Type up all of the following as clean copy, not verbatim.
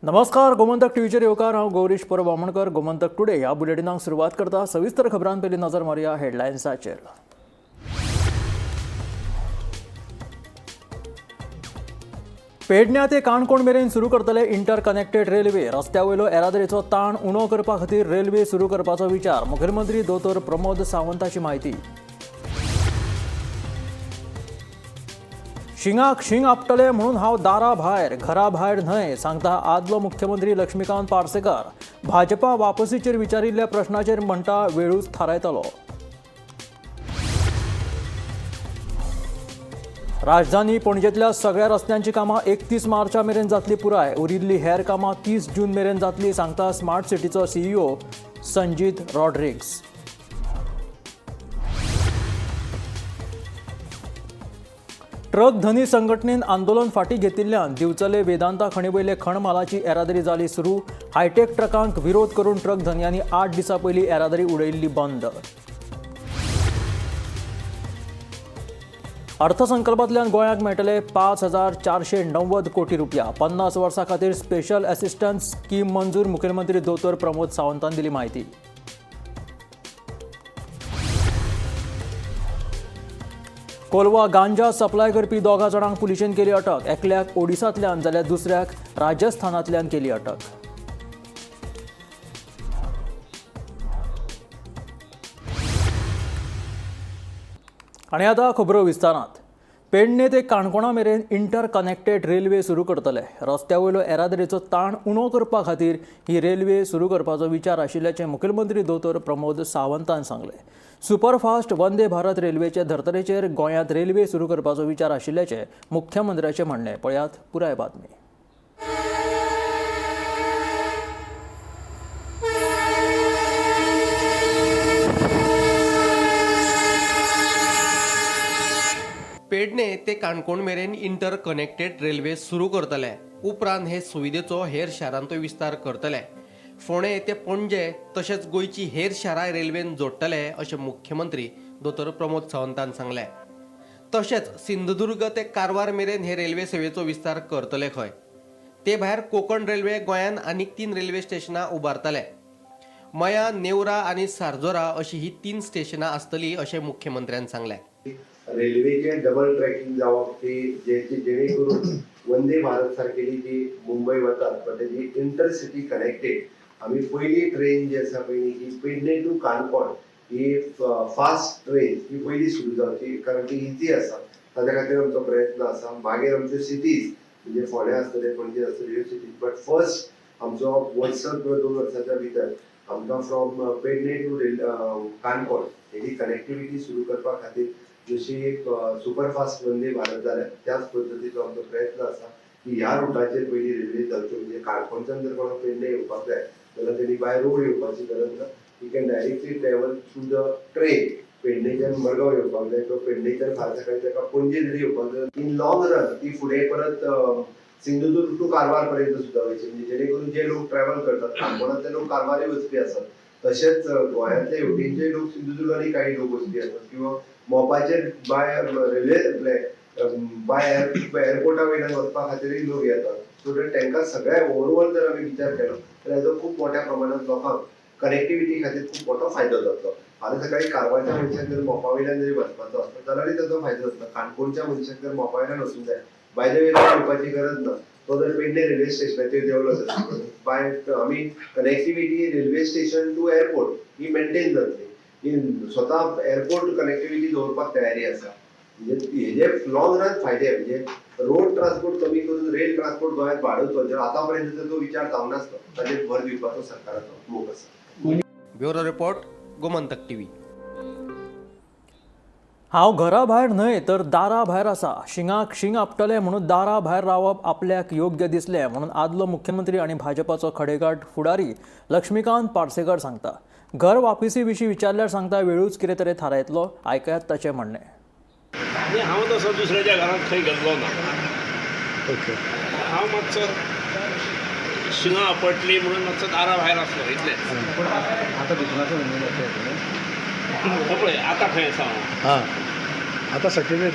नमस्कार, गोमंतक टीव्हीचेर येवकार हांव गौरीश परब आमोणकर. गोमंतक टुडे ह्या बुलेटिनाक सुरवात करता. सविस्तर खबरां पयलीं नजर मारया हेडलायन्साचेर. पेडण्यां ते काणकोण मेरेन सुरू करतले इंटरकनेक्टेड रेल्वे. रस्त्या वयलो येरादारीचो ताण उणो करपा खातीर रेल्वे सुरू करपाचो विचार. मुखेलमंत्री दोतोर प्रमोद सावंताची म्हायती. शिंगाक शिंग आपटले म्हणून हांव दारा भायर घरा भायर न्हय, सांगता आदलो मुख्यमंत्री लक्ष्मीकांत पार्सेकार. भाजपा वापसीचेर विचारिल्ल्या प्रश्नाचेर म्हणटा वेळूच थारायतलो. राजधानी पणजेंतल्या सगळ्या रस्त्यांची कामां 31 मार्चा मेरेन जातली पुराय. उरिल्ली हेर कामां 30 जून मेरेन जातली, सांगता स्मार्ट सिटीचो सीईओ संजीत रॉड्रिग्स. ट्रक धनी संघटनेन आंदोलन फाटीं घेतिल्ल्यान दिवचले वेदांता खणी वयले खण मालाची येरादारी जाली सुरू. हायटेक ट्रकांक विरोध करून ट्रक धन्यांनी 8 दिसां पयलीं येरादारी उडयिल्ली बंद. अर्थसंकल्पांतल्यान गोंयाक मेळटले 5,490 कोटी रुपया. 50 वर्सां खातीर स्पेशल असिस्टन्स स्कीम मंजूर. मुखेलमंत्री दोतोर प्रमोद सावंतान दिली म्हायती. कोलवा गांजा सप्लाय करपी 2 जाणांक पुलिशेन केली अटक. एकल्याक ओडिसांतल्यान जाल्यार दुसऱ्याक राजस्थानांतल्यान केली अटक. आनी आतां खबरो विस्तारांत. पेडणे ते काणकोणा मेरेन इंटरकनेक्टेड रेल्वे सुरू करतले. रस्त्या वयलो येरादारीचो ताण उणो करपा खातीर ही रेल्वे सुरू करपाचो विचार आशिल्ल्याचें मुखेलमंत्री दोतोर प्रमोद सावंतान सांगलें. सुपरफास्ट वंदे भारत रेल्वेचे धर्तरेचेर गोंयांत रेल्वे सुरू करपाचो विचार आशिल्ल्याचें मुख्यमंत्र्याचें म्हणणें. पळयात पुराय बातमी. पेडणे ते काणकोण मेरेन इंटरकनेक्टेड रेल्वे सुरू करतले. उपरांत हे सुविधेचो हेर शारांतूय विस्तार करतले. फोंडे ते पणजे तशेंच गोंयची हेर शारांय रेल्वेन जोडटले अशें मुख्यमंत्री दोतोर प्रमोद सावंतान सांगलें. तशेंच सिंधुदुर्ग ते कारवार मेरेन हे रेल्वे सेवेचो विस्तार करतले खंय. ते भायर कोंकण रेल्वे गोंयान आनीक 3 रेल्वे स्टेशनां उबारतले. मया, नेवरा आनी सारजोरा अशी ही 3 स्टेशनां आसतलीं अशें मुख्यमंत्र्यान सांगलें. रेल्वेचे डबल ट्रॅकिंग जावप ती जेणे करून वंदे भारत सारकेली जी मुंबई वतात पण त्याची इंटरसिटी कनेक्टेड आम्ही पहिली ट्रेन जी आसा पयली ही पेडणे टू काणकोण ही फास्ट ट्रेन ही पहिली सुरू जावची, कारण ती इझी आसा. ताच्या खातीर आमचो प्रयत्न आसा. मागीर आमच्यो सिटीज म्हणजे फोंड्या आसतले, पणजे आसतले ह्यो सिटीज, बट फर्स्ट आमचो वर्स किंवा 2 वर्सांच्या भितर आमकां फ्रॉम पेडणे टू काणकोण हेची कनेक्टिविटी सुरू करपा खातीर जशी एक सुपरफास्ट वंदे भारत जाल्या त्याच पद्दतीचो आमचो प्रयत्न आसा की ह्या रुटाचेर पयली रेल्वे जावच्यो. म्हणजे काणकोणच्यान जर कोणाक पेडणे येवपाक जाय जाल्यार तेणी बाय रोड येवपाची गरज ना. You can directly travel through the train. पेडणेच्यान मडगांव येवपाक जाय किंवा पेडणेच्यान फार सकाळी ताका पणजे जरी येवपाक जाय, इन लॉंग रन ती फुडें परत सिंधुदुर्ग टू कारवार पर्यंत सुद्दां वयची. म्हणजे जेणे करून जे लोक ट्रॅव्हल करतात, काणकोणांतले लोक कारवारय वचपी आसात, तशेंच गोंयांतले हेवटेनचे लोक सिंधुदुर्गांनी काही लोक वचपी आसात किंवा मोपाचेर बाय रेल्वे बाय एअरपोर्टा वयल्यान वचपा खातीरय लोक येतात. सो तांकां सगळ्या ओवरऑल जर आमी विचार केलो जाल्यार हेजो खूब मोठ्या प्रमाणांत लोकांक कनेक्टिविटी खातीर खूब मोठो फायदो जातलो. फाल्यां सकाळी कारवारच्या मनशाक जर मोपा वयल्यान जरी वचपाचो आसता जाल्यारय ताचो फायदो जातलो. काणकोणच्या मनशाक जर मोपा वयल्यान वचूंक जाय, बाय द वे येवपाची गरज ना. तो जर पेडणे रेल्वे स्टेशनाचेर देवलो जाता बाय आमी connectivity railway station to airport ही मेंटेन जातली. स्वतः एअरपोर्ट कनेक्टिविटी दवरपाक तयारी आसा. म्हणजे हेजे लॉंग रन फायदे. म्हणजे रोड ट्रान्सपोर्ट कमी करून रेल ट्रान्सपोर्ट गोंयांत वाडोवचो, जर आतापर्यंत तो विचार जावं नासलो, ताचेर भर दिवपाचो सरकाराचो मोख आसा. Bureau report, Gomantak TV. हांव घरा भायर न्हय तर दारा भायर आसा. शिंगाक शिंग आपटले म्हणून दारा भायर रावप आपल्याक योग्य दिसलें म्हणून आदलो मुख्यमंत्री आनी भाजपाचो खडेगाठ फुडारी लक्ष्मीकांत पार्सेकर सांगता. घर वापसी विशीं विचारल्यार सांगता वेळूच कितें तरी थारायतलो. आयकयात ताचें म्हणणें. हांव तसो दुसऱ्याच्या घरांत खंय गेल्लो ना. हांव मातसो शिंगां आपटली म्हणून मातसो दारा भायर आसलो इतलेंच. पळय आतां खंय आसा हांव. आता सेक्रेटरीएट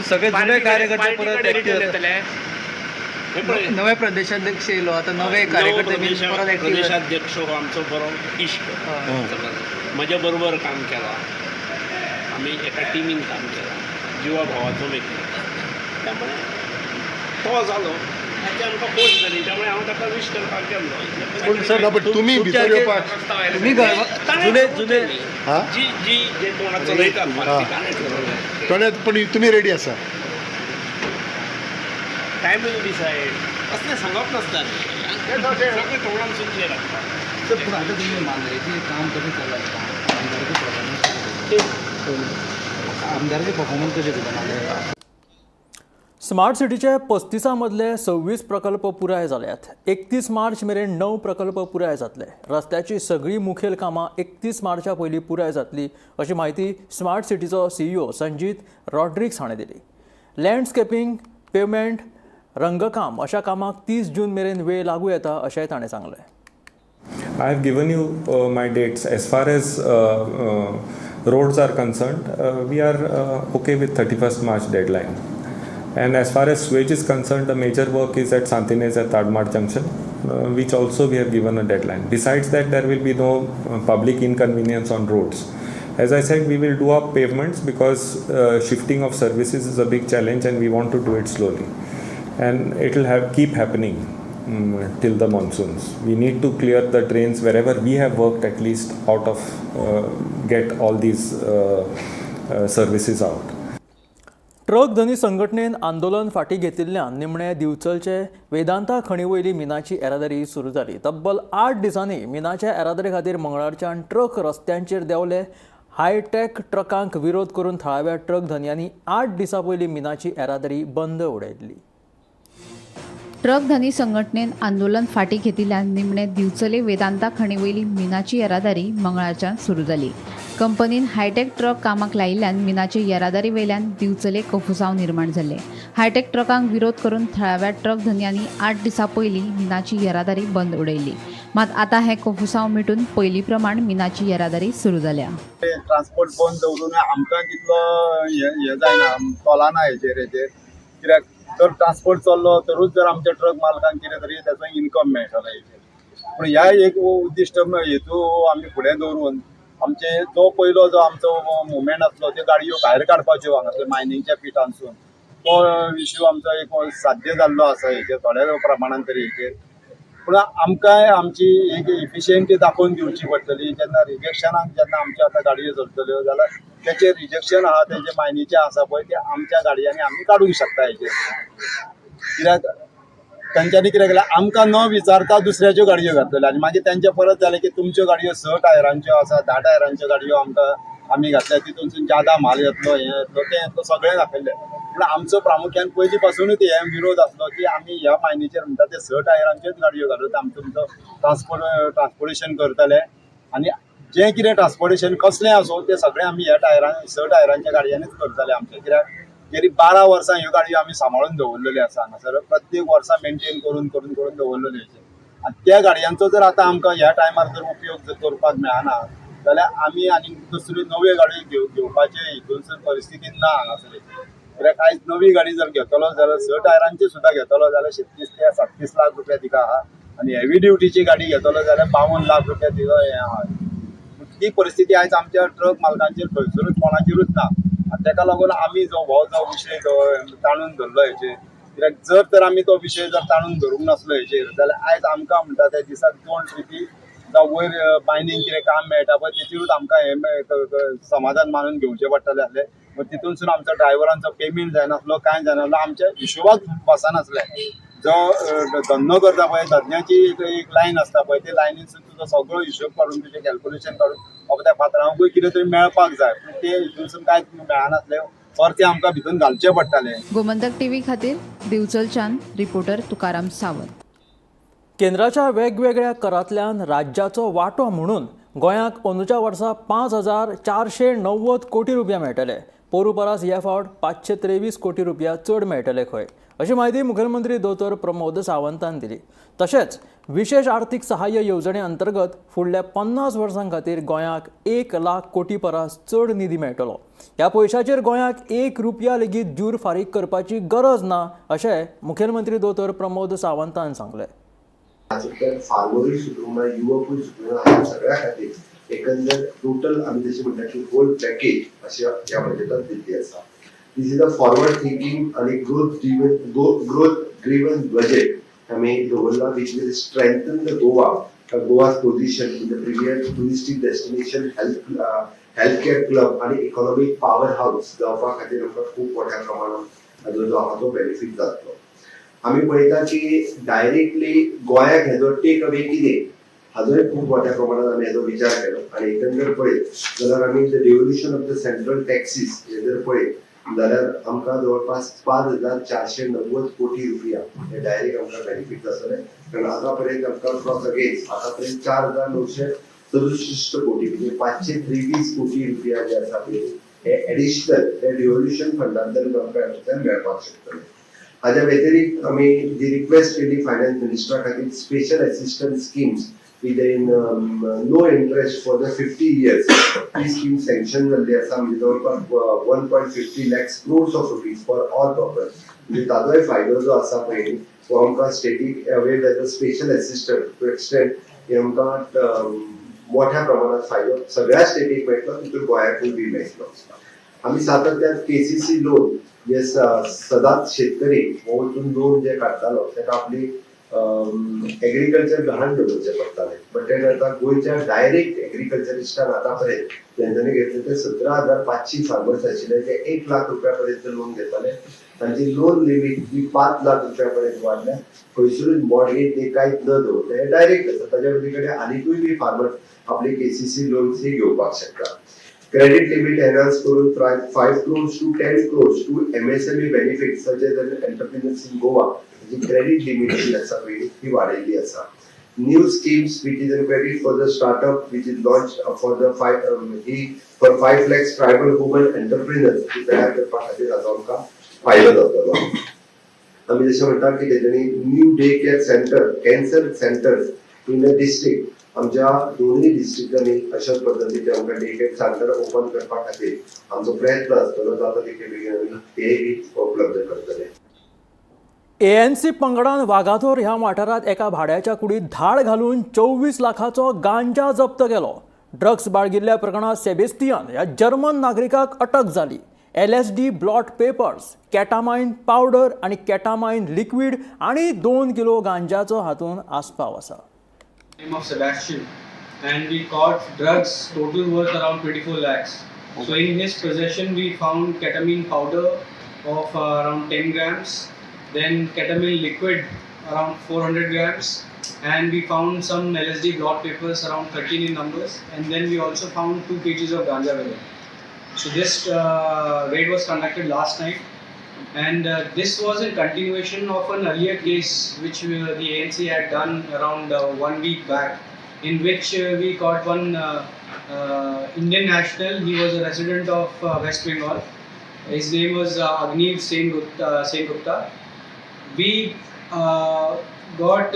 सगळे जुने कार्यकर्ते परत जातले. हे पळय नवे प्रदेशाध्यक्ष येयलो आता नवे कार्यकर्ते बीन परत active प्रदेशाध्यक्ष हो आमचो बरो इश्ट म्हज्या बरोबर काम केलां आमी एका टिमीन काम केलां जिवा भावाचो मेकळो त्यामुळे तो जालो ताची आमकां पोस्ट जाली त्यामुळे हांव ताका विश करपाक गेल्लो पूण सर बट तुमी भितर येवपाक तुम्ही जुने हा? जी जी जे कोणाक चलयतात मागची ताणें ठरवलें. थोड्यात पण तुमी रेडी आसा टायम विल डिसायड असलें सांगप नासता न्ही सगळें तोंडान सुचलें लागता सर पूण आतां तुमी मांद्रेचें काम कशें चलता आमदारचे परफॉर्मन्स कशें दिता मांद्रे स्मार्ट सिटीचे 35 मदले 26 प्रकल्प पुराय जाल्यात 31 मार्च मेरेन 9 प्रकल्प पुराय जातले रस्त्याची सगळी मुखेल कामां 31 मार्चा पयलीं पुराय जातली अशी माहिती स्मार्ट सिटीचो CEO संजीत रॉड्रिक्स हाणें दिली लँडस्केपिंग पेवमेंट रंगकाम अशा कामाक 30 जून मेरेन वेळ लागू येता अशेंय ताणें सांगलें I have given you my dates. As far as roads are concerned, we are okay with 31st March deadline. And as far as sewage is concerned, the major work is at Santinez at Tadmar Junction, which also we have given a deadline. Besides that, there will be no public inconvenience on roads. As I said, we will do up pavements because shifting of services is a big challenge and we want to do it slowly. And it will keep happening till the monsoons. We need to clear the drains wherever we have worked at least out of get all these services out. Truck धनी संघटनेन आंदोलन फाटीं घेतिल्ल्यान निमणे दिवचलचे वेदांता खणी वयली मिनाची येरादारी सुरू जाली तब्बल 8 दिसांनी मिनाच्या येरादारी खातीर मंगळारच्यान ट्रक रस्त्यांचेर देंवले हायटेक ट्रकांक विरोध करून थळाव्या ट्रक धन्यांनी 8 दिसां पयलीं मिनाची येरादारी बंद उडयल्ली ट्रक धनी संघटनेन आंदोलन फाटीं घेतिल्ल्यान निमणे दिवचले वेदांता खणी वयली मिनाची येरादारी मंगळारच्यान सुरू जाली कंपनीन हायटेक ट्रक कामाक लायिल्ल्यान मिनाचे येरादारी वयल्यान दिवचले कफुसांव निर्माण जाले हायटेक ट्रकांक विरोध करून थळाव्या ट्रक धन्यांनी 8 दिसां पयलीं मिनाची येरादारी बंद उडयली मात आतां हे कफुसांव मिटून पयलीं प्रमाण मिनाची येरादारी सुरू जाल्या ट्रान्सपोर्ट बंद दवरून आमकां तितलो हे जायना तोलाना हेचेर कित्याक जर ट्रान्सपोर्ट चल्लो तरूच जर आमच्या ट्रक मालकांक कितें तरी त्याचो इन्कम मेळटलो हेचेर पूण ह्या एक उद्दिश्ट हेतू आमी फुडें दवरून आमचे जो पयलो जो आमचो मुवमेंट आसलो त्यो गाडयो भायर काडपाच्यो हांगासर मायनिंगच्या पिटांसून तो इश्यू आमचो एक साध्य जाल्लो आसा हेचेर थोड्या प्रमाणान तरी हेचेर पूण आमकांय आमची एक इफिशियंटी दाखोवन दिवची पडटली जेन्ना रिजेक्शनाक जेन्ना आमच्यो आतां गाडयो चलतल्यो जाल्यार तेचे रिजेक्शन आहा तेजे मायनीचे आसा पळय ते आमच्या गाडयांनी आमी काडूंक शकता हेचेर कित्याक तांच्यांनी कितें केलें आमकां न विचारता दुसऱ्याच्यो गाडयो घातल्यो आनी मागीर तेंचे परत जालें की तुमच्यो गाडयो 6 टायरांच्यो आसा 10 टायरांच्यो गाडयो आमकां आमी घातल्या तितूनसून ज्यादा माल येतलो हें येतलो तें येतलो सगळें दाखयलें पूण आमचो प्रामुख्यान पयलीं पासूनच हे विरोध आसलो की आमी ह्या मायनीचेर म्हणटा ते 6 टायरांच्योच गाडयो घालून आमी तुमचो ट्रान्सपोर्टेशन करतले आनी जें कितें ट्रान्सपोर्टेशन कसलें आसूं तें सगळें आमी ह्या 6 टायरांच्या गाडयांनीच करतले आमचे कित्याक गेली 12 वर्सां ह्यो गाडयो आमी सांबाळून दवरलेल्यो आसा हांगासर प्रत्येक वर्सा मेंटेन करून दवरलेल्यो आनी त्या गाडयांचो जर आतां आमकां ह्या टायमार जर उपयोग जर करपाक मेळना जाल्यार आमी आनी दुसऱ्यो नव्यो गाडयो घेवपाचे हितून परिस्थितीन ना हांगासर कित्याक आयज नवी गाडी जर घेतलो जाल्यार 6 टायरांची सुद्दां घेतलो जाल्यार 36 ते 37 लाख रुपया तिका आहा आनी हेवी ड्युटीची गाडी घेतलो जाल्यार 52 लाख रुपया तिका हें आहा ती परिस्थिती आयज आमच्या ट्रक मालकांचेर खंयसरूच कोणाचेरूच ना आनी ताका लागून आमी जो विशय ताणून धरलो हेचेर कित्याक जर तर आमी तो विशय जर ताणून धरूंक नासलो हेचेर जाल्यार आयज आमकां म्हणटा त्या दिसाक 2 ट्रिपी जावं वयर मायनींग कितें काम मेळटा पळय तेचेरूच आमकां हें समाधान मानून घेवचें पडटलें आसलें तितूनसून आमचो ड्रायव्हरांचो पेमेंट जायनासलो कांय जायनासलो आमच्या हिशोबाक बसनासलें जो धंदो करता पळय धंद्याची एक लायन आसता पळय ते लायनीसून तुजो सगळो हिशोब काडून तुजें कॅल्क्युलेशन काडून बाबा त्या पात्रांकूय कितें तरी मेळपाक जाय पूण ते हितूनसून कांयच मेळनासलें परते आमकां भितून घालचें पडटालें गोमंतक टीव्ही खातीर दिवचलच्यान रिपोर्टर तुकाराम सावंत केंद्राच्या वेगवेगळ्या करांतल्यान राज्याचो वांटो म्हणून गोंयाक अंदूच्या वर्सा 5,490 कोटी रुपया मेळटले पोरू परस ह्या फावट 523 कोटी रुपया चड मेळटले खंय अशी माहिती मुखेलमंत्री दोतोर प्रमोद सावंतान दिली. तशेंच विशेष आर्थीक सहाय्य येवजणे अंतर्गत फुडल्या 50 वर्सां खातीर गोंयाक 1 लाख कोटी परस चड निधी मेळटलो. ह्या पयशांचेर गोंयाक 1 रुपया लेगीत जूर फारीक करपाची गरज ना अशें मुखेलमंत्री दोतोर प्रमोद सावंतान सांगलें. फार्मरूय सुटूंक युवकूय सुटूंक ह्या सगळ्या खातीर एकंदर टोटल आमी जशें म्हणटा की होल पॅकेज अशें ह्या बजेटांत दिल्ली आसा. दिस इज अ फॉरवर्ड थिंकिंग आनी ग्रोथ ड्रिवन बजेट आमी दवरला which will strengthen the Goa's position in the premier touristic destination healthcare club आणि इकॉनॉमिक पॉवर हाऊस जावपा खातीर आमकां खूब मोठ्या प्रमाणात हाजो बेनिफीट जातलो. आमी पळयता की डायरेक्टली गोंयाक हेजो टेक अवे कितें हाजोय खूब मोठ्या प्रमाणात आमी हेजो विचार केलो आनी एकंदर पळयत जाल्यार आमी the revolution of the central taxes हे जर पळयत जाल्यार आमकां जवळपास 5,490 कोटी रुपया हे डायरेक्ट आमकां बेनिफीट जातले. कारण आतां पर्यंत आमकां क्रॉस अगेन्स्ट आतां पर्यंत 4,967 कोटी म्हणजे 523 कोटी रुपया जे आसा पळय हे एडिशनल हे रिव्होल्युशन फंडांतल्यान आमकां मेळपाक शकतले. हाज्या व्यतिरिक्त आमी जी रिक्वेस्ट केली फायनान्स मिनिस्टरा खातीर special assistance schemes in no interest for the 50 years. This scheme sanctioned जाल्ली आसा म्हणजे जवळपास 1.50 lakhs crores of rupees for all purpose. म्हणजे ताजोय फायदो जो आसा पळय तो आमकां स्टेटीक अवेल as a special assistant to extend हे आमकां मोठ्या प्रमाणात फायदो सगळ्या स्टेटीक मेळटलो तितून गोंयाकूय बी मेळटलो. आमी सातत्यान केसीसी लोन जे सदांच शेतकरी हो वचून लोन जे काडटालो तेका आपली एग्रीकल्चर गहाण दवरचे पडटाले. बट ते आता गोंयच्या डायरेक्ट एग्रीकल्चरिस्टान आतां पर्यंत तेंच्यांनी घेतले ते 17,500 फार्मर्स आशिल्ले जे 1 लाख रुपया पर्यंत लोन घेताले. तांची लोन लिमीट ही 5 लाख रुपया पर्यंत वाडल्या. खंयसरूच मॉडगेज ते कांयच न दवरता हे डायरेक्ट आसा. ताच्या पलीकडे आनीकूय बी फार्मर आपले केसीसी लोन्स ही घेवपाक शकता. क्रेडिट लिमिट एनहान्स करून 5 crores to 10 crores to MSME benefits such as entrepreneurs in Goa. जी क्रेडिट लिमिट जी आसा पळय ती वाडयल्ली आसा. New schemes which is a credit for the startup which is launched for the 5 lakhs tribal women entrepreneurs की तयार करपा खातीर हाजो आमकां फायदो जातलो. आमी जशें म्हणटा की तेच्यांनी new day care centre cancer centres in the district आमच्या दोनूय डिस्ट्रिक्टांनी अशाच पद्दतीचे आमकां डे केअर सेंटर ओपन करपा खातीर आमचो प्रयत्न आसतलो. जाता तितले बेगीन आमी तेय उपलब्ध करतले. ANC पंगडान वागातोर ह्या वाठारांत एका भाड्याच्या कुडीत धाड घालून 24 लाखाचो गांजा जप्त केलो. ड्रग्स बाळगिल्ल्या प्रकरणात सेबेस्तियान ह्या जर्मन नागरिकाक अटक जाली. LSD ब्लॉट पेपर्स, कॅटामाइन पावडर आणि कॅटामाइन लिक्विड आणि 2 किलो गांजाचो हातून आस्पाव आसा. Name of Sebastian, and we caught drugs total worth around 24 lakhs. So in his possession we found ketamine powder of around 10 grams, then ketamine liquid around 400 grams, and we found some LSD blot papers around 13 in numbers, and then we also found 2 kgs of ganja with it. So this raid was conducted last night, and this was in continuation of an earlier case which the ANC had done around 1 week back, in which we caught one Indian national. He was a resident of West Bengal. His name was Agniv Sengupta. We got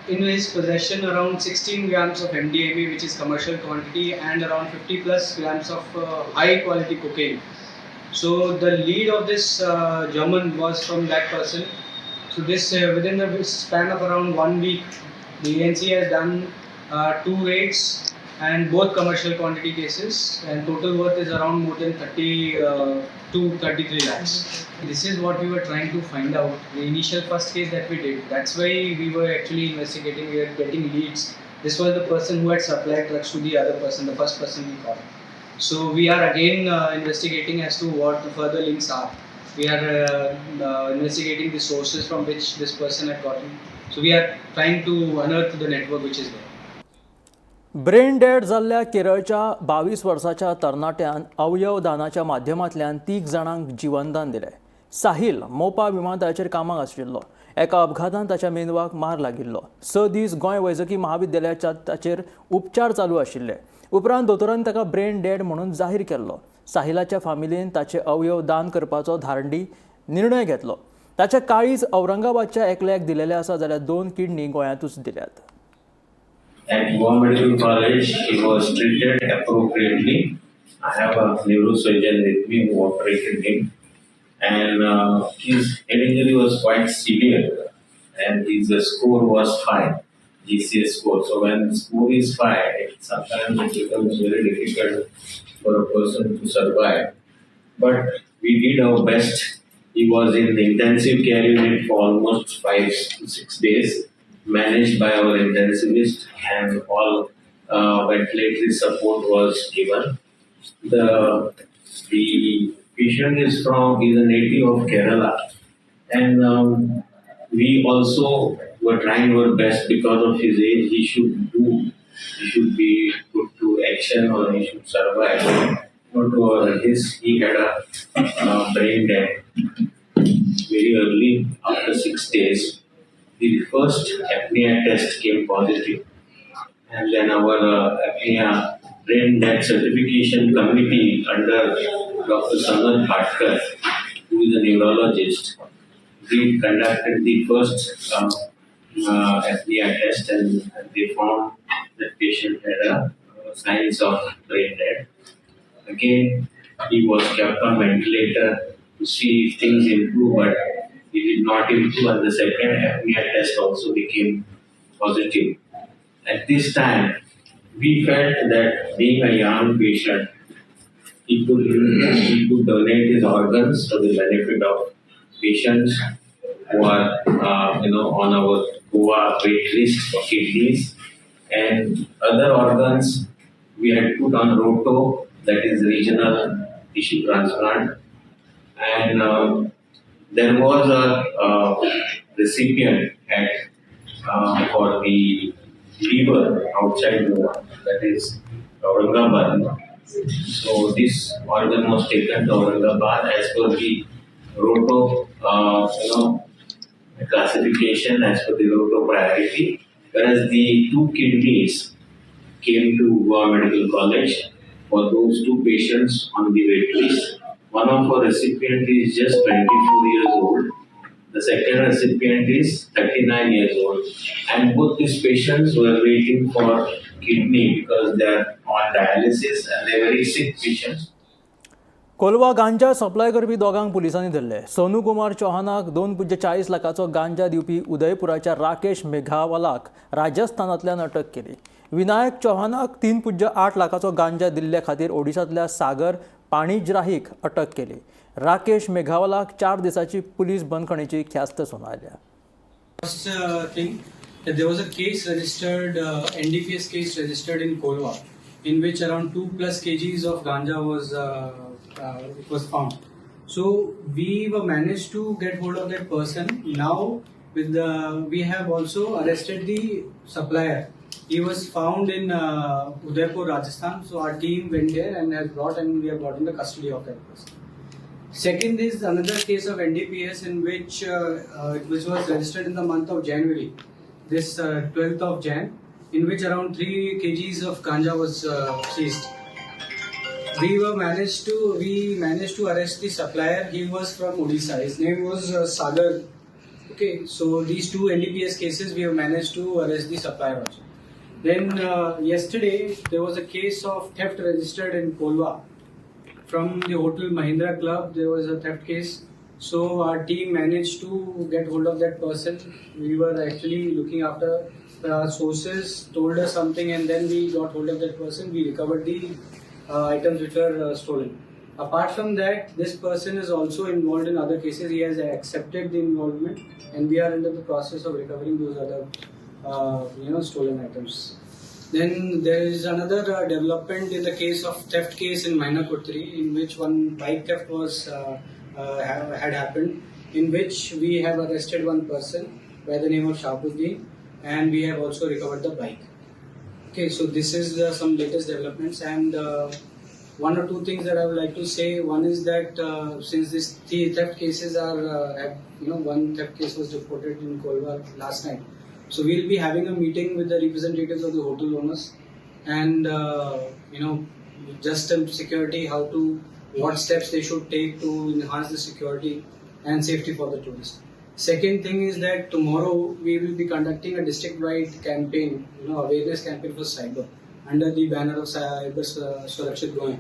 in his possession around 16 grams of MDMA, which is commercial quantity, and around 50 plus grams of high quality cocaine. So the lead of this German was from that person. So this within the span of around 1 week, the ANC has done 2 raids and both commercial quantity cases, and total worth is around more than 30 to 33 lakhs. This is what we were trying to find out. The initial first case that we did, that's why we were actually investigating. We were getting leads. This was the person who had supplied drugs to the other person, the first person we caught. So we are again investigating as to what the further links are. We are investigating the sources from which this person had gotten. So we are trying to unearth the network which is there. Brain dead जाल्ल्या केरळच्या 22 वर्साच्या तरणाट्यान अवयव दानाच्या माध्यमांतल्यान 3 जाणांक जीवनदान दिलें. साहिल मोपा विमानतळाचेर कामाक आशिल्लो. एका अपघातान ताच्या मेंदवाक मार लागिल्लो. 6 दीस गोंय वैजकी महाविद्यालयात ताचेर उपचार चालू आशिल्ले. उपरांत दोतोरान ताका ब्रेन डेड म्हणून जाहीर केल्लो. साहिलाच्या फामिलीन ताचे अवयव दान करपाचो धारंडी निर्णय घेतलो. ताचे काळीज औरंगाबादच्या एकल्याक दिलेले आसा जाल्यार 2 किडनी गोंयांतूच दिल्यात. At Goa Medical College, he was treated appropriately. I have a neurosurgeon with me who operated him, and his head injury was quite severe, and his score was 5, GCS score. So when the score is 5, sometimes it becomes very difficult for a person to survive. But we did our best. He was in the intensive care unit for almost 5 to 6 days, managed by our intensivist, and all ventilatory support was given. The patient is a native of Kerala, and we also were trying our best because of his age. He should be put to action, or he should survive. He had a brain death very early after 6 days. The first apnea test came positive, and then our apnea brain death certification committee under Dr. Sangat Bhatkar, who is a neurologist, we conducted the first apnea test, and they found that patient had a signs of brain death. Again, he was kept on ventilator to see if things improve, but he did not improve, and the second apnea test also became positive. At this time, we felt that being a young patient, he could donate his organs for the benefit of patients who are on our Goa wait list for kidneys and other organs. We had put on ROTO, that is regional tissue transplant, and there was a recipient for the liver outside Goa, that is Aurangabad. So this organ was taken to Aurangabad as per the ROTO, classification, as per the ROTO priority, whereas the 2 kidneys came to Goa Medical College for those 2 patients on the wait list. One of our recipients is just 24 years old. The second recipient is 39 years old. And both these patients were waiting for kidney because they are on dialysis and they are very sick patients. Kolwa गांजा supply करपी दोगांक पुलिसांनी धरले. सोनू कुमार चौहानाक 2.40 लाखाचो गांजा दिवपी उदयपुराच्या राकेश मेघावालाक राजस्थानांतल्यान अटक केली. विनायक चौहानाक 3.8 लाखाचो गांजा दिल्ले खातीर ओडिशांतल्या सागर पाणिजराहीक अटक केली. राकेश मेघावालाक 4 दिसाची पुलीस बंदखणीची ख्यास्त सुनायल्या. First thing, that there was a case registered, NDPS case registered in Kolwa, in which around 2+ kgs of ganja was found. So we were managed to get hold of that person. Now we have also arrested the supplier. He was found in Udaipur, Rajasthan. So our team went there and we have brought in the custody of that person. Second is another case of NDPS in which was registered in the month of January, this 12th of Jan, in which around 3 kgs of ganja was seized. We managed to arrest the supplier. He was from Odisha. His name was Sagar. Okay, so these 2 NDPS cases we have managed to arrest the supplier also. Then yesterday there was a case of theft registered in Kolwa. From the Hotel Mahindra Club, there was a theft case. So our team managed to get hold of that person. We were actually looking after sources, told us something, and then we got hold of that person. We recovered the items which were stolen. Apart from that, this person is also involved in other cases. He has accepted the involvement, and we are in the process of recovering those other stolen items. Then there is another development in the case of theft case in Mainakutri, in which one bike theft was had happened, in which we have arrested one person by the name of Shabuddin, and we have also recovered the bike. Okay, so this is some latest developments, and one or two things that I would like to say. One is that since these 3 theft cases are, one theft case was reported in Kolwa last night. So we'll be having a meeting with the representatives of the hotel owners, and just security, what steps they should take to enhance the security, and safety for the tourists. Second thing is that tomorrow we will be conducting a district-wide campaign, awareness campaign for cyber under the banner of Cyber Surakshit Goa.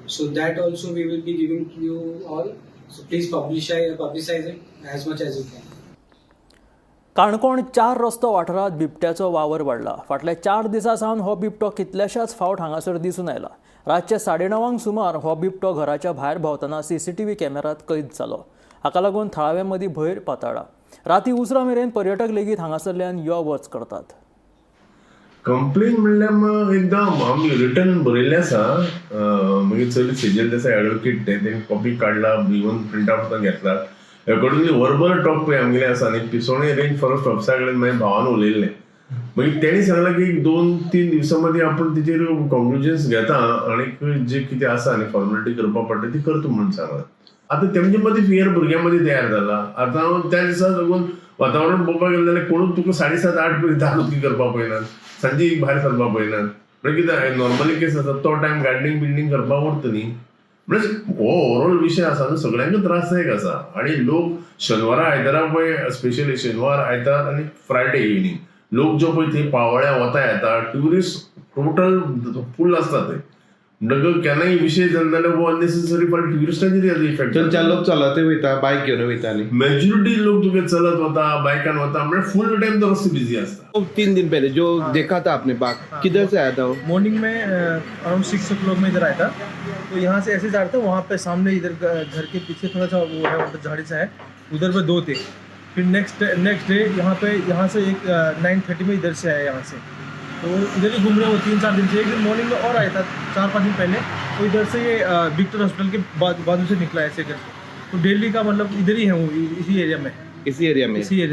So that also we will be giving to you all. So please publicize it as much as you can. Canacona 4 रस्तो वाठारात बिबट्याचो वावर वाडला. फाटल्या 4 दिसां सावन हो बिबटो कितल्याशाच फावट हांगासर दिसून आयला. रातचे 9:30 सुमार हो बिबटो घराच्या भायर भोंवतना CCTV कॅमेरात कैद जालो. हाका लागून थळाव्यां मदीं भयर पातळ्ळा. राती उसरा मेरेन पर्यटक लेगीत हांगासरल्यान यो वच करतात. कंप्लेन म्हणल्यार एकदां आमी रिटर्न बरयल्लें आसा. मागीर चली सेजल देसाय एडवोकेट तेणी कॉपी काडला, इवन प्रिंट आउट घेतला. अकॉर्डिंगली वर्बल टॉक पळय आमगेले आसा आनी पिसोणे रेंज फॉरेस्ट ऑफिसा कडेन मागीर भावान उलयल्लें. मागीर तेणी सांगलां की 2-3 दिवसां मदीं आपूण तेजेर कॉन्क्लुजन्स घेता आनी जे कितें आसा आनी फॉर्मेलिटी करपा पडटा ती करता म्हणून सांगलां. आतां तेमचे मदीं फियर भुरग्यां मदीं तयार जाला. आतां हांव त्या दिसा लागून वातावरण पळोवपाक गेलें जाल्यार कोणूच तुका 7:30-8 पर्यंत धाडून करपा पळयनात, सांजे भायर सरपा पळयनात. म्हणजे कितें नॉर्मली केस आसा तो टायम गार्डनिंग बिल्डींग करपाक उरता न्ही. म्हणजे हो ओवरऑल विशय आसा न्हू सगळ्यांक त्रासदायक आसा. आनी लोक शेनवारा आयतारा पळय स्पेशली शेनवार आयतार आनी फ्रायडे इवनिंग लोक जो पळय थंय पावोळ्या वता येता ट्युरिस्ट टोटल फूल आसता थंय. म्हणटकच केन्नाय विशय जालो जाल्यार हो अननेसेसरी फॉर ट्युरिस्टांचेर हेजो इफेक्ट. थंयच्यान लोक चलत वयता, बायक घेवन वयताली. मेजॉरिटी लोक तुगे चलत वता, बायकान वता, म्हणजे फुल टाइम तो रस्ते बिजी आसता. 3 दिन पहले जो देखा था आपने बाघ, किधर से आया था वो? मॉर्निंग में अराउंड 6 o'clock में इधर आया था. तो यहाँ से ऐसे जा रहा था, वहाँ पे सामने इधर घर के पीछे थोड़ा सा वो है, मतलब झाड़ी सा है, उधर पे 2 थे. फिर नेक्स्ट डे यहाँ से एक 9:30 में इधर से आया यहाँ से. तो इधर ही घूम रहे वो 3-4 दिन से. एक दिन मॉर्निंग में और आया था 4-5 दिन पहले. तो इधर से ये विक्टर हॉस्पिटल के बाजू से निकला ऐसे कर. तो दिल्ली का मतलब इधर ही है वो, इसी एरिया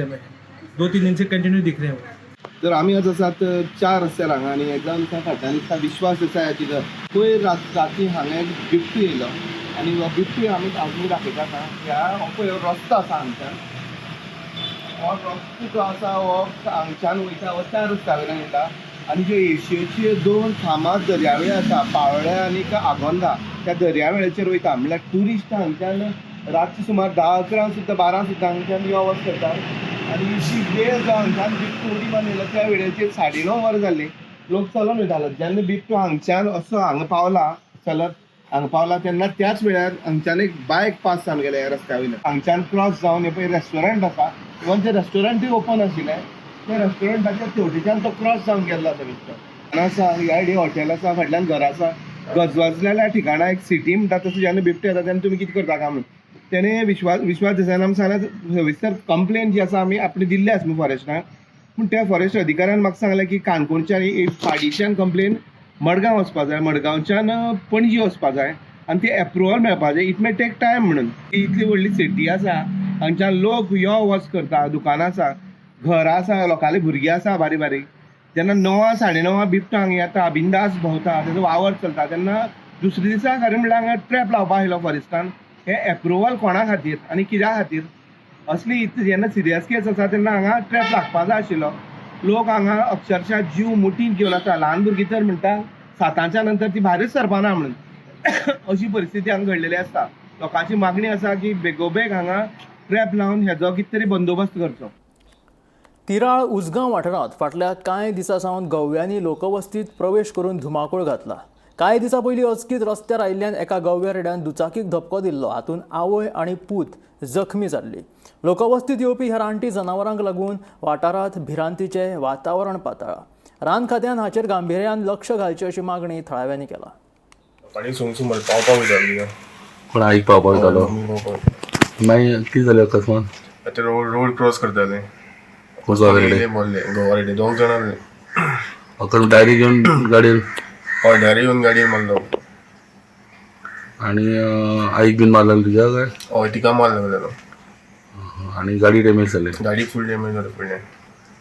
में 2-3 दिन से कंटिन्यू दिख रहे हैं वो. तर आम्ही आज आसात 4 रस्त्यार हांगा आनी एकदम फाटल्यान दिसता विश्वास देसाय तिथं पयर राती हांगा एक बिबटो येयलो आनी हो बिबटो आमी दाखयता आतां. ह्या हो पळय रस्तो आसा हांगच्यान, हो रस्तो जो आसा हो हांगच्यान वयता, हो 4 रस्त्या वयल्यान वयता. आनी जे एशियेचे 2 फामाद दर्यावेळे आसा पाळोळ्या आनी आगोंदा, त्या दर्यावेळेचेर वयता. म्हणल्यार ट्युरिस्ट हांगच्यान रातचे सुमार 10-11 सुद्दां 12 सुद्दां हांगच्यान यो वच करतात. आनी जी वेळ जो हांगच्यान बिबटो उडी मारून येयलो त्या वेळेचेर 9:30 वरां जाल्ली. लोक चलून वयतालो. जेन्ना बिबटो हांगच्यान असो हांगा पावला, चलत हांगा पावला तेन्ना त्याच वेळार हांगच्यान एक बायक पास जावन गेले ह्या रस्त्या वयल्यान. हांगच्यान क्रॉस जावन हे पळय रेस्टॉरंट आसा, इवन ते रेस्टॉरंटूय ओपन आशिल्लें. त्या रेस्टॉरंटाच्या तेवटेच्यान तो क्रॉस जावन गेल्लो आसा बिबटो. आसा ह्या हॉटेल आसा, फाटल्यान घर आसा. गजवजलेल्या ठिकाणा एक सिटी म्हणटा तसो जेन्ना बिबटो येता तेन्ना तुमी कितें करता काय म्हणून तेणे विश्वास देसायान आमकां सांगलें सविस्तर कंप्लेन जी आसा आमी आपणे दिल्ली आसा फॉरेस्टाक. पूण त्या फॉरेस्ट अधिकाऱ्यान म्हाका सांगलें की काणकोणच्यान फाडीच्यान कंप्लेन मडगांव वचपा जाय, मडगांवच्यान पणजी वचपा जाय आनी ती एप्रुवल मेळपा जाय. इट मे टेक टायम म्हणून. ती इतली व्हडली सिटी आसा, हांगच्यान लोक यो वच करता, दुकानां आसा, घरां आसा, लोकांली भुरगीं आसा बारीक बारीक. जेन्ना 9-9:30 बिबटो हांगा येता, बिंदास भोंवता, तेजो वावर चलता, तेन्ना दुसरे दिसा खरें म्हणल्यार हांगा ट्रॅप लावपा आयलो फॉरेस्टान. हे एप्रुवल कोणा खातीर आनी कित्या खातीर? असली जेन्ना सिरियस केस आसा तेन्ना हांगा ट्रॅप लागपा जाय आशिल्लो. लोक हांगा अक्षरशः जीव मुठीन घेवन आसा. ल्हान भुरगीं तर म्हणटा 7च्या नंतर ती भायरच सरपाना म्हणून. अशी परिस्थिती हांगा घडलेली आसता. लोकांची मागणी आसा की बेगोबेग हांगा ट्रॅप लावन हेजो कितें तरी बंदोबस्त करचो. तिराळ उसगांव वाठारांत फाटल्या कांय दिसां सावन गव्यांनी लोकवस्तीत प्रवेश करून धुमाकूळ घातला. कांय दिसां पयलीं अचकीत रस्त्यार आयिल्ल्यान एका गव्या रेड्यान दुचाकीक धपको दिल्लो. हातूंत आवय आनी पूत जखमी जाल्ली. लोकवस्तीत येवपी ह्या रानटी जनावरांक लागून वाठारांत भिरांतीचें वातावरण पातळ्ळां. रान खात्यान हाचेर गांभीर्यान लक्ष घालची अशी मागणी थळाव्यांनी केला. पाणी सुमार पावपाक वयताली कोण आईक पावपाक वयतालो मागीर कितें जालें अकस्मात? आतां रोड क्रॉस करताले गोवारेडे गोवारेडे 2 जाणां अकस्मात डायरी घेवन गाडयेन हय डायरी घेवन गाडयेन मारलो. आनी आईक बीन मारलेलो तुज्या काय? हय तिका मारलो गेलो. आनी गाडी डॅमेज जाली? गाडी फूल डॅमेज जाली फुडल्यान.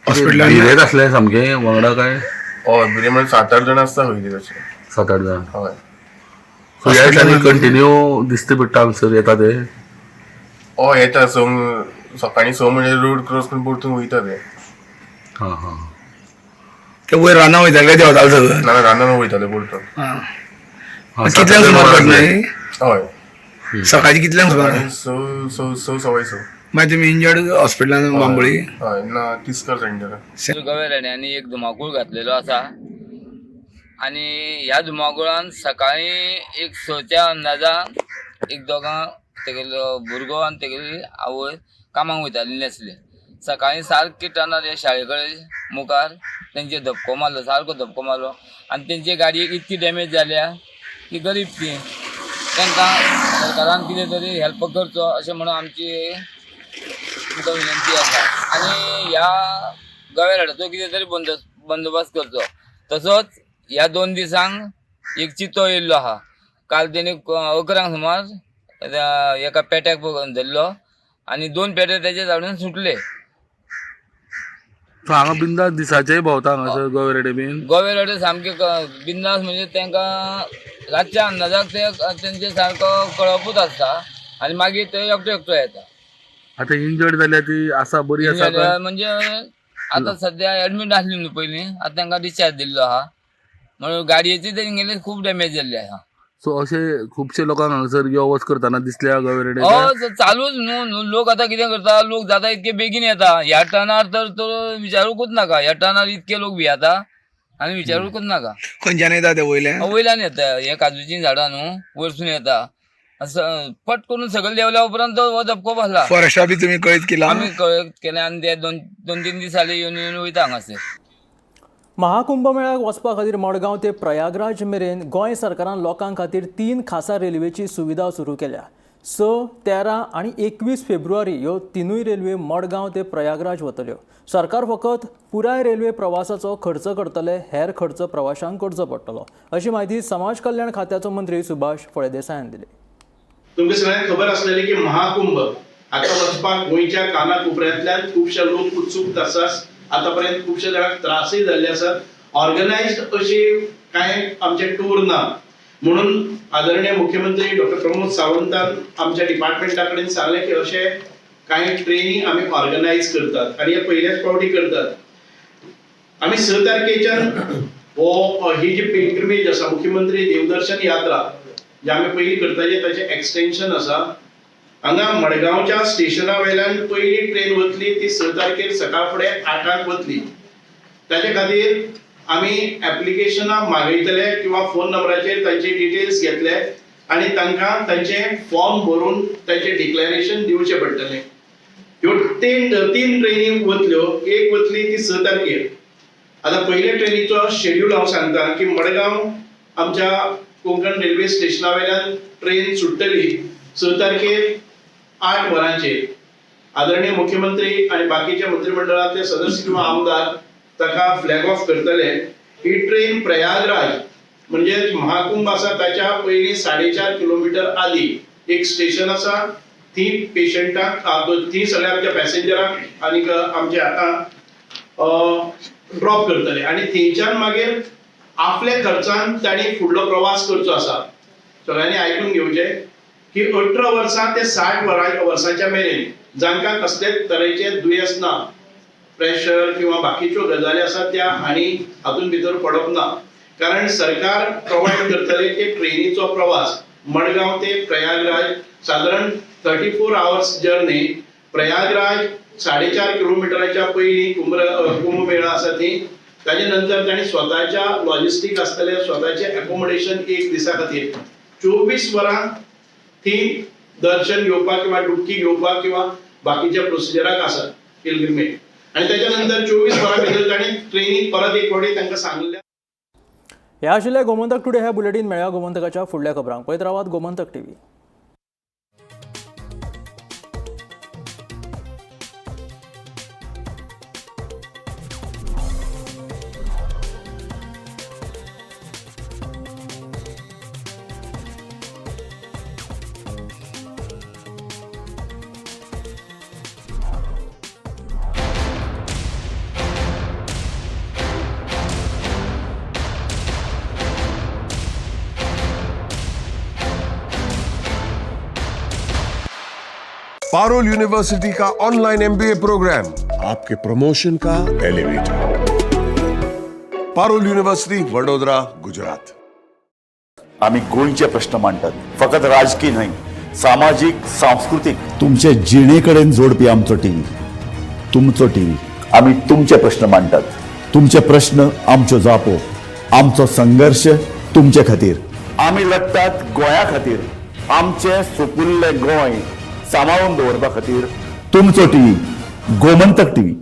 हॉस्पिटलान भिरेत आसले सामके वांगडा काय? हय भिरे म्हणजे 7-8 जाणां आसता खंय तशें. 7-8 जाण. हय. सो ह्या दिसांनी कंटिन्यू दिसता पडटा हांगसर येता ते? हय येता. सकाळीं 6 म्हणजे रोड क्रॉस करून परतून वयता ते. हां हां. ते वयर रानां वयताले देंवताले सगळें? ना रानान वयताले परतून. कितल्याक सुमार घडलें? हय सकाळची कितल्यांक सुमार सवय मागीर तुमी इंजर्ड हॉस्पिटलान बांबोळी हय ना तिस्कार सेंटर गवेरेड्यांनी एक धुमाकूळ घातलेलो आसा आनी ह्या धुमाकुळान सकाळी एक 6च्या अंदाजान एक दोगां तेगेलो भुरगो आनी तेगेली आवय कामाक वयताली आसले. सकाळी सारके टर्नार हे शाळे कडेन मुखार तेंचे धपको मारलो, सारको धपको मारलो आनी तेंचे गाडयेक इतकी डॅमेज जाल्या की गरीब ती तांकां सरकारान कितें तरी हेल्प करचो अशें म्हणून आमची तुमकां विनंती आसा. आनी ह्या गवेरेड्याचो कितें तरी बंदोबस्त करचो. तसोच ह्या 2 दिसांक एक चितो येयल्लो आहा. काल तेणी 11 सुमार एका पेट्याक धरलो आनी 2 पेटे तेजे झाडून सुटले. हांगा बिंदास दिसाचेय भोंवता हांगासर गवेरेडे बीन. गवेरेडे सामके बिंदास म्हणजे तांकां रातच्या अंदाजाक तेंचे सारको कळपूच आसता आनी मागीर ते एकटो येता. आतां इंजर्ड जाल्यार ती आसा बरी आसा काय? म्हणजे आतां सध्या एडमीट आसली न्हू पयलीं, आतां तांकां डिस्चार्ज दिल्लो आहा. म्हणून गाडयेची तेंगेली खूब डॅमेज जाल्ली आहा. सो अशे खुबशे लोकांक हांगासर यो वच करताना दिसल्या गवेरेडे. चालूच न्हू. लोक आतां कितें करता, लोक जाता इतके बेगीन येता. ह्या टर्नार तर विचारूंकूच नाका. ह्या टर्नार इतके लोक भियेता आनी विचारूंकच नाका. खंयच्यान येता ते वयल्यान येता. हे काजूची झाडां न्हू वयरसून येता. असं फट करून सगळे देवल्या उपरांत हो धपको बसला. फॉरेस्टा बी तुमी कळीत केला? आमी कळीत केले आनी ते 2-3 दीस जाले येवन वयता हांगासर. महाकुंभ मेळ्याक वचपा खातीर मडगांव ते प्रयागराज मेरेन गोंय सरकारान लोकां खातीर 3 खासा रेल्वेची सुविधा सुरू केल्या. 6, 13 आनी 21 फेब्रुवारी ह्यो तिनूय रेल्वे मडगांव ते प्रयागराज वतल्यो. सरकार फकत पुराय रेल्वे प्रवासाचो खर्च करतले, हेर खर्च प्रवाशांक करचो पडटलो, अशी माहिती समाज कल्याण खात्याचो मंत्री सुभाष फळदेसायान दिली. तुमकां सगळ्यांक खबर आसलेली की महाकुंभ आता वचपाक गोंयच्या कानाकोपऱ्यांतल्यान खुबशे लोक उत्सुक आसात. आतापर्यंत खुबशे जाणांक त्रासय जाल्ले आसात. ऑर्गनायज्ड अशी कांय आमचे टूर ना म्हणून आदरणीय मुख्यमंत्री डॉक्टर प्रमोद सावंतान आमच्या डिपार्टमेंटा कडेन सांगलें की अशे कांय ट्रेनी आमी ऑर्गनायज करतात आनी हे पयल्याच फावटी करतात. आमी 6 तारखेच्यान ही जी पिलग्रिमेज आसा, मुख्यमंत्री देवदर्शन यात्रा जे आमी पयलीं करताले ताचें एक्सटेन्शन आसा. हांगा मडगांवच्या स्टेशना वयल्यान पयली ट्रेन वतली ती 6 तारखेर सकाळ फुडें 8 वतली. ताचे खातीर आमी एप्लिकेशनां मागयतले किंवा फोन नंबराचेर तांचे डिटेल्स घेतले आनी तांकां तांचे फॉर्म भरून तांचे डिक्लेरेशन दिवचें पडटलें. ह्यो 3 ट्रेनी वतल्यो. एक वतली ती 6 तारखेर. आतां पयले ट्रेनीचो शेड्यूल हांव सांगता की मडगांव आमच्या कोंकण रेल्वे स्टेशना वयल्यान ट्रेन सुट्टली 6 तारखेर 8 वरांचेर. आदरणीय मुख्यमंत्री आणि बाकीचे मंत्रिमंडळातले सदस्य किंवा आमदार ताका फ्लॅग ऑफ करतले. ही ट्रेन प्रयागराज म्हणजे महाकुंभ आसा ताच्या पयलीं 4.5 किलोमीटर आदी एक स्टेशन आसा. थी पेशंटाक थी सगळ्या आमच्या पॅसेंजरांक आनी आमचे आतां ड्रॉप करतले आनी थंयच्यान मागीर आपल्या खर्चान तांणी फुडलो प्रवास करचो आसा. सगळ्यांनी आयकून घेवचें की 18 वर्सां ते 60 वर्सांच्या मेरेन जांकां कसलेच तरेचे दुयेंस ना, प्रेशर किंवा बाकीच्यो गजाली आसात त्या आनी हातून भितर पडप ना. कारण सरकार प्रोवायड करतले की ट्रेनीचो प्रवास मडगांव ते प्रयागराज साधारण 34 आवर्स जर्नी. प्रयागराज 4.5 किलोमिटराच्या पयलीं कुंभमेळा आसा ती. ताजे नंतर तांणी स्वताच्या लॉजिस्टीक आसतले, स्वताचे अकोमोडेशन एक दिसा खातीर 24 वरां थी दर्शन घेवपाक किंवा डुबकी घेवपाक किंवा बाकीच्या प्रोसिजराक आसा पिलग्रिमेज. आनी ताच्या नंतर 24 वरां भितर तांणी ट्रेनीक परत एक फावटी तांकां सांगलें. हे आशिल्ले गोमंतक टुडे हे बुलेटीन. मेळ्या गोमंतकाच्या फुडल्या खबरांक. पळयत रावात गोमंतक TV. पारुल यूनिवर्सिटी का ऑनलाइन MBA प्रोग्राम आपके प्रमोशन का एलिवेटर. पारुल यूनिवर्सिटी वडोदरा, गुजरात. आम्ही गोंयचे प्रश्न मांडटात, फकत राजकीय न्हय, सामाजिक सांस्कृतिक तुमचे जिणेकडेन जोडपी आमचो टीव्ही, तुमचो टीव्ही. आम्ही तुमचे प्रश्न मांडतात. तुमचे प्रश्न आमच्यो जापो, आमचो संघर्ष तुमचे खातीर. आम्ही लढतात गोंया खातीर. आमचे सोपुल्ले गोंय सांबाळून दवरपा खातीर. तुमचो टीव्ही, गोमंतक टीव्ही.